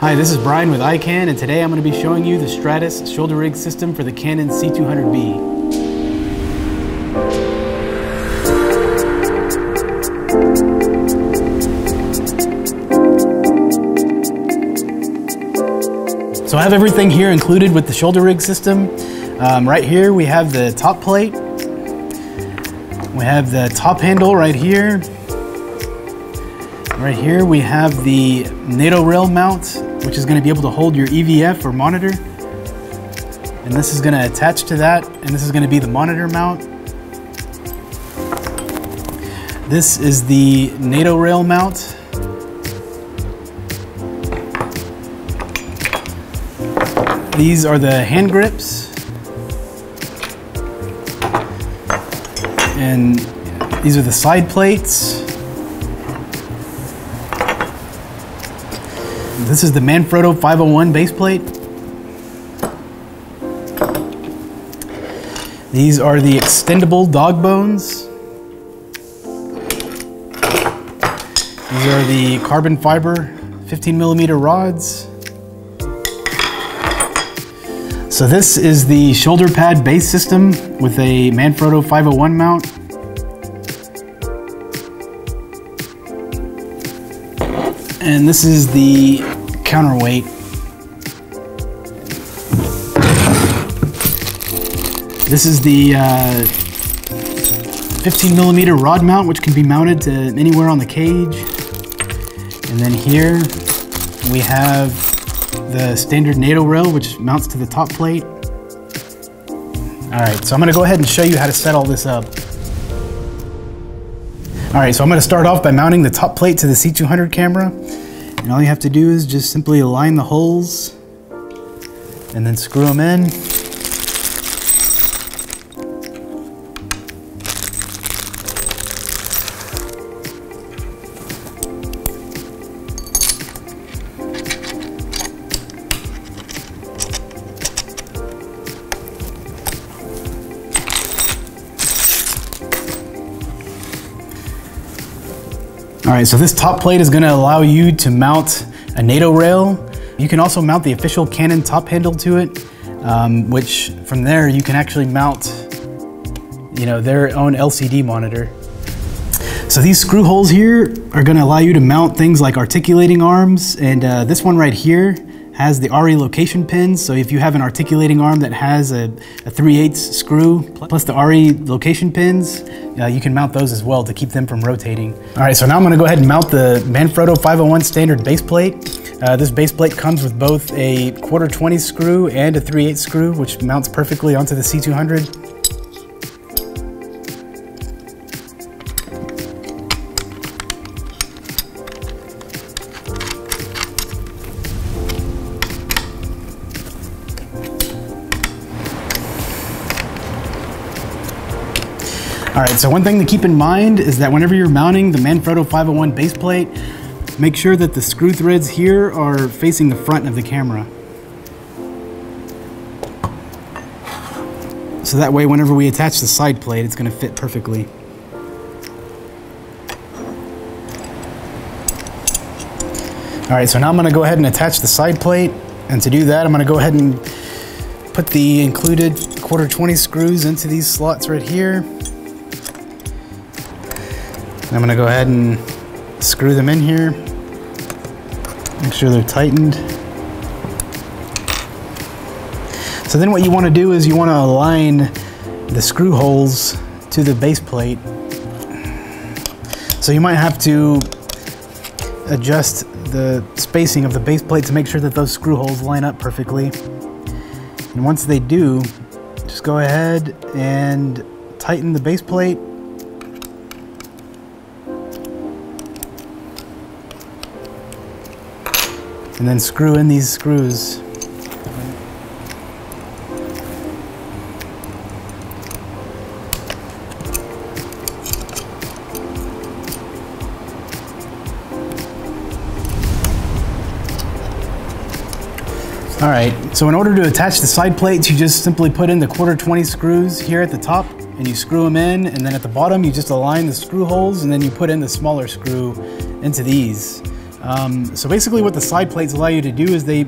Hi, this is Brian with Ikan, and today I'm going to be showing you the Stratus Shoulder Rig system for the Canon C200B. So I have everything here included with the shoulder rig system. Right here we have the top plate. We have the top handle right here. Right here we have the NATO rail mount, which is going to be able to hold your EVF or monitor. And this is going to attach to that, and this is going to be the monitor mount. This is the NATO rail mount. These are the hand grips. And these are the side plates. This is the Manfrotto 501 base plate. These are the extendable dogbones. These are the carbon fiber 15mm rods. So this is the shoulder pad base system with a Manfrotto 501 mount. And this is the counterweight. This is the 15mm rod mount, which can be mounted to anywhere on the cage. And then here we have the standard NATO rail, which mounts to the top plate. All right, so I'm gonna go ahead and show you how to set all this up. All right, so I'm gonna start off by mounting the top plate to the C200 camera. And all you have to do is just simply align the holes and then screw them in. All right, so this top plate is going to allow you to mount a NATO rail. You can also mount the official Canon top handle to it, which from there you can actually mount, their own LCD monitor. So these screw holes here are going to allow you to mount things like articulating arms, and this one right here has the ARRI location pins. So if you have an articulating arm that has a 3/8 screw plus the ARRI location pins, you can mount those as well to keep them from rotating. All right, so now I'm gonna go ahead and mount the Manfrotto 501 standard base plate. This base plate comes with both a 1/4-20 screw and a 3/8 screw, which mounts perfectly onto the C200. All right, so one thing to keep in mind is that whenever you're mounting the Manfrotto 501 base plate, make sure that the screw threads here are facing the front of the camera. So that way, whenever we attach the side plate, it's gonna fit perfectly. All right, so now I'm gonna go ahead and attach the side plate. And to do that, I'm gonna go ahead and put the included 1/4-20 screws into these slots right here. I'm gonna go ahead and screw them in here. Make sure they're tightened. So then what you wanna do is you wanna align the screw holes to the base plate. So you might have to adjust the spacing of the base plate to make sure that those screw holes line up perfectly. And once they do, just go ahead and tighten the base plate. And then screw in these screws. All right, so in order to attach the side plates, you just simply put in the 1/4-20 screws here at the top, and you screw them in, and then at the bottom, you just align the screw holes, and then you put in the smaller screw into these. So basically what the side plates allow you to do is they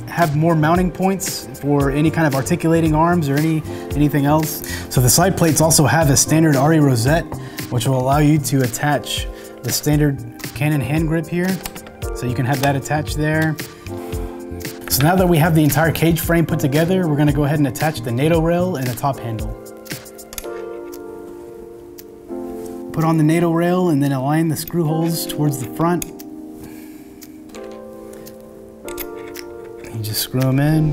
have more mounting points for any kind of articulating arms or anything else. So the side plates also have a standard ARRI rosette, which will allow you to attach the standard Canon hand grip here. So you can have that attached there. So now that we have the entire cage frame put together, we're gonna go ahead and attach the NATO rail and the top handle. Put on the NATO rail and then align the screw holes towards the front. You just screw them in.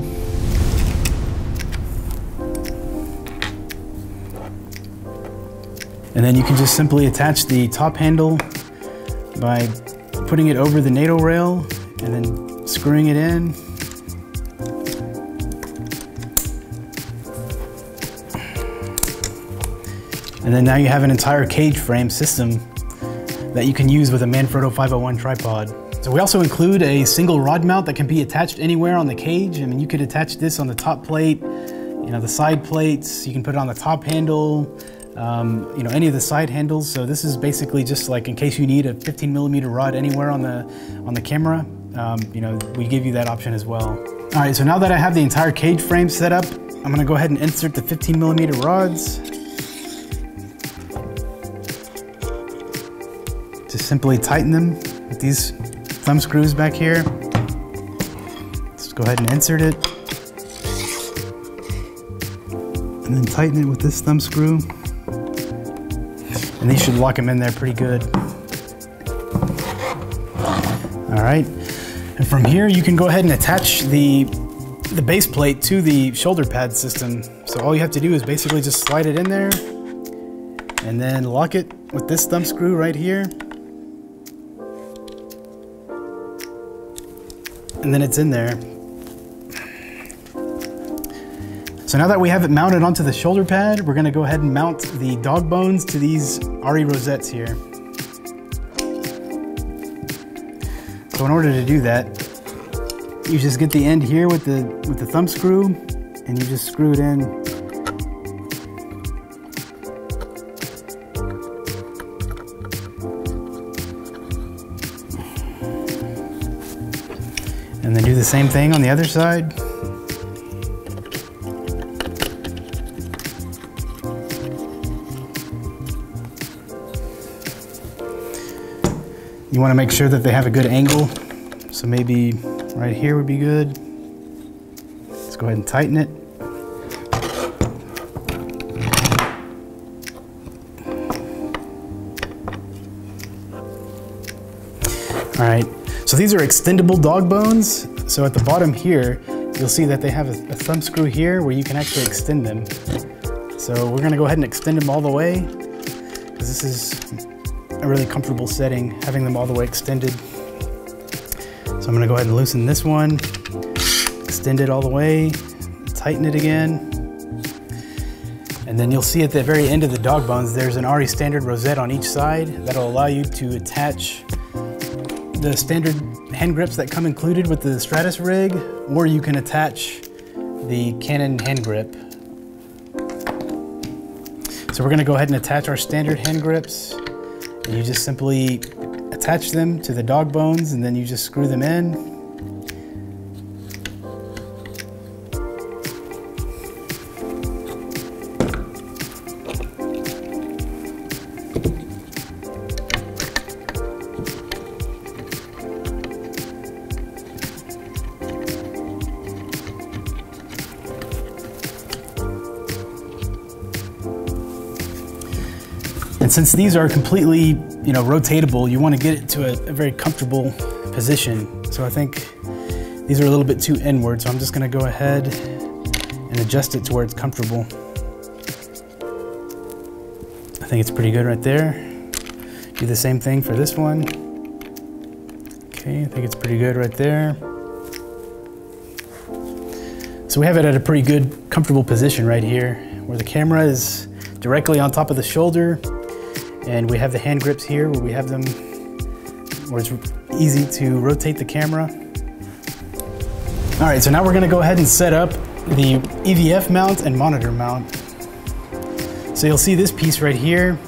And then you can just simply attach the top handle by putting it over the NATO rail and then screwing it in. And then now you have an entire cage frame system that you can use with a Manfrotto 501 tripod. So we also include a single rod mount that can be attached anywhere on the cage. I mean, you could attach this on the top plate, the side plates, you can put it on the top handle, any of the side handles. So this is basically just like in case you need a 15mm rod anywhere on the camera, we give you that option as well. All right, so now that I have the entire cage frame set up, I'm gonna go ahead and insert the 15mm rods. Just simply tighten them with these thumb screws back here. Just go ahead and insert it. And then tighten it with this thumb screw. And these should lock them in there pretty good. All right. And from here, you can go ahead and attach the base plate to the shoulder pad system. So all you have to do is basically just slide it in there and then lock it with this thumb screw right here. And then it's in there. So now that we have it mounted onto the shoulder pad, we're gonna go ahead and mount the dog bones to these ARRI rosettes here. So in order to do that, you just get the end here with the thumb screw and you just screw it in. And then do the same thing on the other side. You want to make sure that they have a good angle. So maybe right here would be good. Let's go ahead and tighten it. All right. So these are extendable dog bones. So at the bottom here, you'll see that they have a thumb screw here where you can actually extend them. So we're gonna go ahead and extend them all the way because this is a really comfortable setting, having them all the way extended. So I'm gonna go ahead and loosen this one, extend it all the way, tighten it again. And then you'll see at the very end of the dog bones, there's an ARRI standard rosette on each side that'll allow you to attach the standard hand grips that come included with the Stratus rig, or you can attach the Canon hand grip. So we're gonna go ahead and attach our standard hand grips, and you just simply attach them to the dog bones and then you just screw them in. And since these are completely, rotatable, you want to get it to a very comfortable position. So I think these are a little bit too inward, so I'm just going to go ahead and adjust it to where it's comfortable. I think it's pretty good right there. Do the same thing for this one. Okay, I think it's pretty good right there. So we have it at a pretty good, comfortable position right here, where the camera is directly on top of the shoulder. And we have the hand grips here where we have them, where it's easy to rotate the camera. All right, so now we're gonna go ahead and set up the EVF mount and monitor mount. So you'll see this piece right here.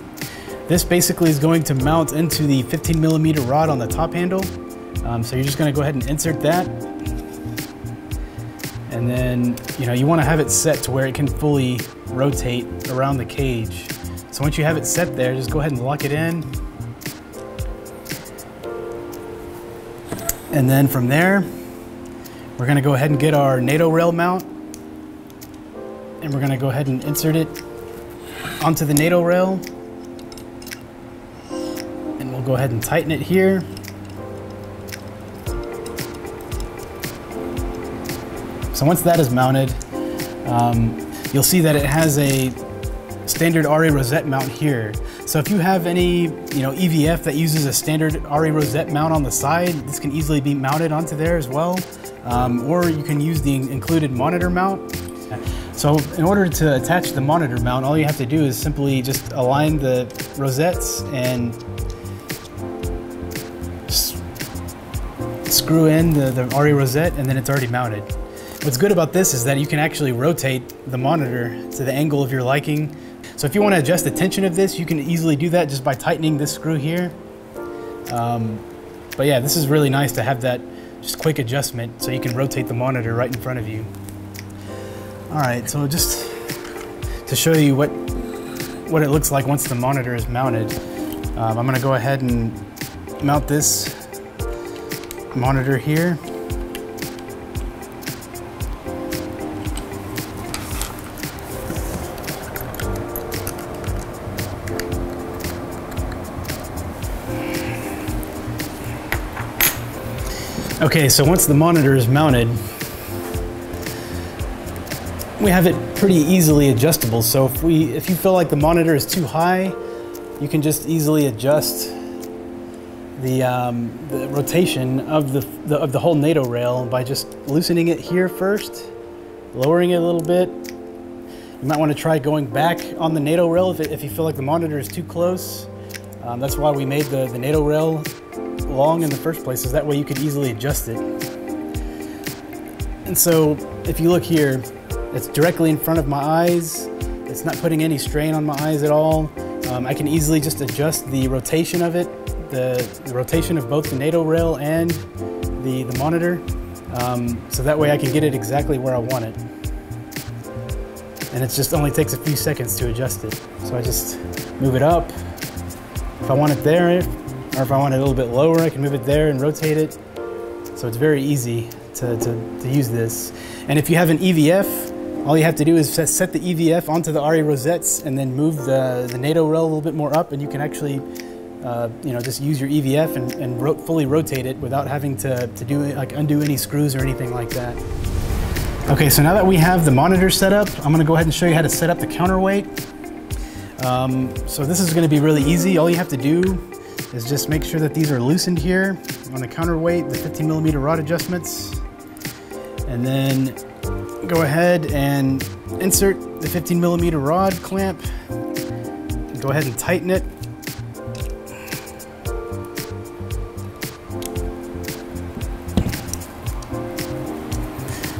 This basically is going to mount into the 15mm rod on the top handle. So you're just going to go ahead and insert that. And then, you want to have it set to where it can fully rotate around the cage. So once you have it set there, just go ahead and lock it in. And then from there, we're going to go ahead and get our NATO rail mount. And we're going to go ahead and insert it onto the NATO rail. And we'll go ahead and tighten it here. So once that is mounted, you'll see that it has a standard ARRI rosette mount here. So if you have any EVF that uses a standard ARRI rosette mount on the side, this can easily be mounted onto there as well. Or you can use the included monitor mount. So in order to attach the monitor mount, all you have to do is simply just align the rosettes and screw in the ARRI rosette, and then it's already mounted. What's good about this is that you can actually rotate the monitor to the angle of your liking. So if you want to adjust the tension of this, you can easily do that just by tightening this screw here. But yeah, this is really nice to have that just quick adjustment so you can rotate the monitor right in front of you. All right, so just to show you what it looks like once the monitor is mounted, I'm going to go ahead and mount this monitor here. Okay, so once the monitor is mounted, we have it pretty easily adjustable. So if you feel like the monitor is too high, you can just easily adjust the rotation of the whole NATO rail by just loosening it here first, lowering it a little bit. You might want to try going back on the NATO rail if you feel like the monitor is too close. That's why we made the NATO rail long in the first place, is that way you could easily adjust it. And so if you look here, it's directly in front of my eyes. It's not putting any strain on my eyes at all. I can easily just adjust the rotation of it, the rotation of both the NATO rail and the monitor, so that way I can get it exactly where I want it. And it just only takes a few seconds to adjust it. So I just move it up. If I want it there, or if I want it a little bit lower, I can move it there and rotate it. So it's very easy to use this. And if you have an EVF, all you have to do is set the EVF onto the ARRI rosettes and then move the NATO rail a little bit more up, and you can actually just use your EVF and fully rotate it without having to undo any screws or anything like that. Okay, so now that we have the monitor set up, I'm gonna go ahead and show you how to set up the counterweight. So this is gonna be really easy. All you have to do is just make sure that these are loosened here on the counterweight, the 15mm rod adjustments, and then go ahead and insert the 15mm rod clamp. Go ahead and tighten it.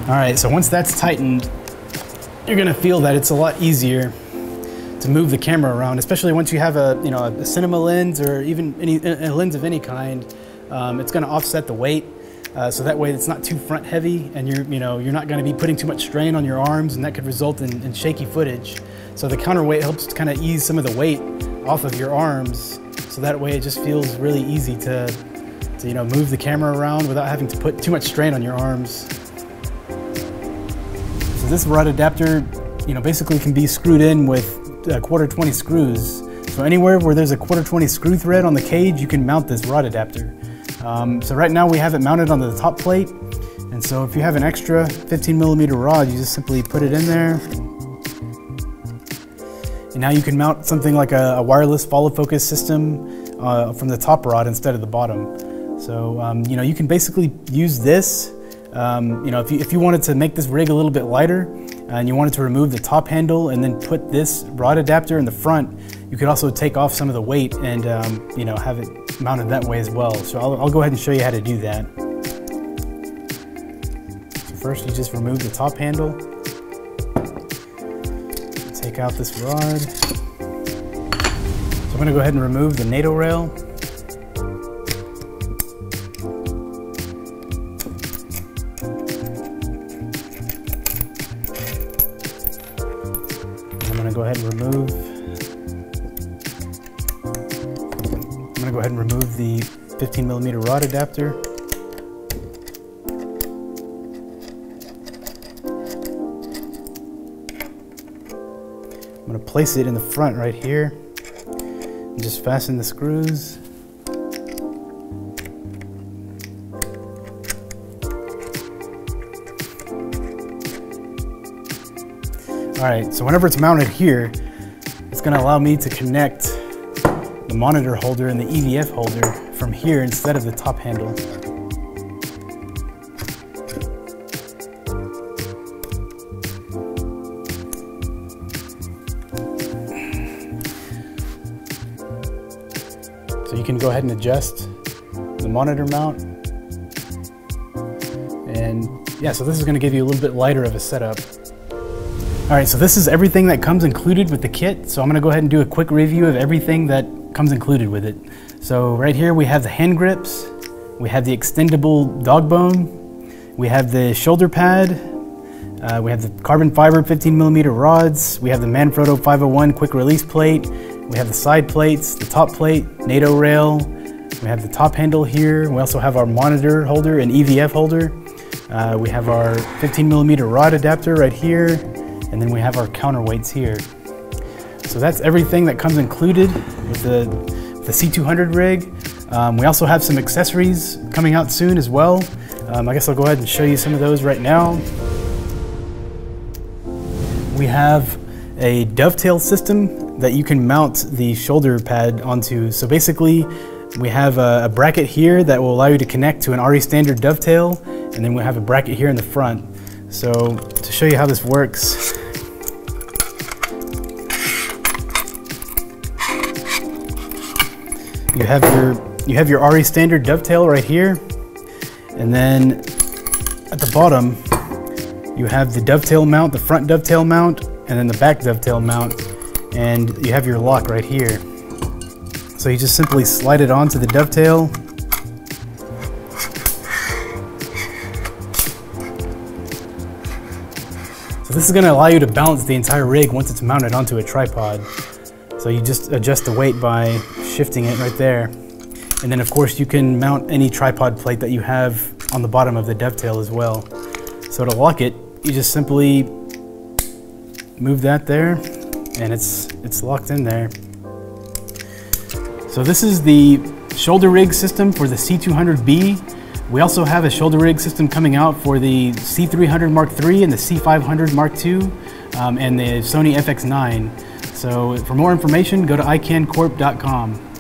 All right, so once that's tightened, you're gonna feel that it's a lot easier to move the camera around, especially once you have a cinema lens or even a lens of any kind. It's going to offset the weight, so that way it's not too front heavy, and you're not going to be putting too much strain on your arms, and that could result in shaky footage. So the counterweight helps to kind of ease some of the weight off of your arms, so that way it just feels really easy to move the camera around without having to put too much strain on your arms. So this rod adapter, basically can be screwed in with 1/4-20 screws. So anywhere where there's a 1/4-20 screw thread on the cage, you can mount this rod adapter. So right now we have it mounted on the top plate, and so if you have an extra 15mm rod, you just simply put it in there. And now you can mount something like a wireless follow focus system from the top rod instead of the bottom. So you can basically use this. If you wanted to make this rig a little bit lighter, and you wanted to remove the top handle and then put this rod adapter in the front, you could also take off some of the weight and have it mounted that way as well. So I'll go ahead and show you how to do that. So first you just remove the top handle, take out this rod. So I'm going to go ahead and remove the NATO rail. gonna go ahead and remove. I'm gonna go ahead and remove the 15mm rod adapter. I'm gonna place it in the front right here and just fasten the screws. All right, so whenever it's mounted here, it's gonna allow me to connect the monitor holder and the EVF holder from here instead of the top handle. So you can go ahead and adjust the monitor mount. And yeah, so this is gonna give you a little bit lighter of a setup. All right, so this is everything that comes included with the kit. So I'm gonna go ahead and do a quick review of everything that comes included with it. So right here we have the hand grips, we have the extendable dog bone, we have the shoulder pad, we have the carbon fiber 15mm rods, we have the Manfrotto 501 quick release plate, we have the side plates, the top plate, NATO rail, we have the top handle here, we also have our monitor holder and EVF holder, we have our 15mm rod adapter right here, and then we have our counterweights here. So that's everything that comes included with the C200 rig. We also have some accessories coming out soon as well. I guess I'll go ahead and show you some of those right now. We have a dovetail system that you can mount the shoulder pad onto. So basically, we have a bracket here that will allow you to connect to an ARRI standard dovetail, and then we have a bracket here in the front. So to show you how this works, you have your ARRI standard dovetail right here, and then at the bottom you have the dovetail mount, the front dovetail mount, and then the back dovetail mount, and you have your lock right here. So you just simply slide it onto the dovetail. So this is going to allow you to balance the entire rig once it's mounted onto a tripod. So you just adjust the weight by shifting it right there. And then of course you can mount any tripod plate that you have on the bottom of the dovetail as well. So to lock it, you just simply move that there and it's locked in there. So this is the shoulder rig system for the C200B. We also have a shoulder rig system coming out for the C300 Mark III and the C500 Mark II and the Sony FX9. So for more information, go to icancorp.com.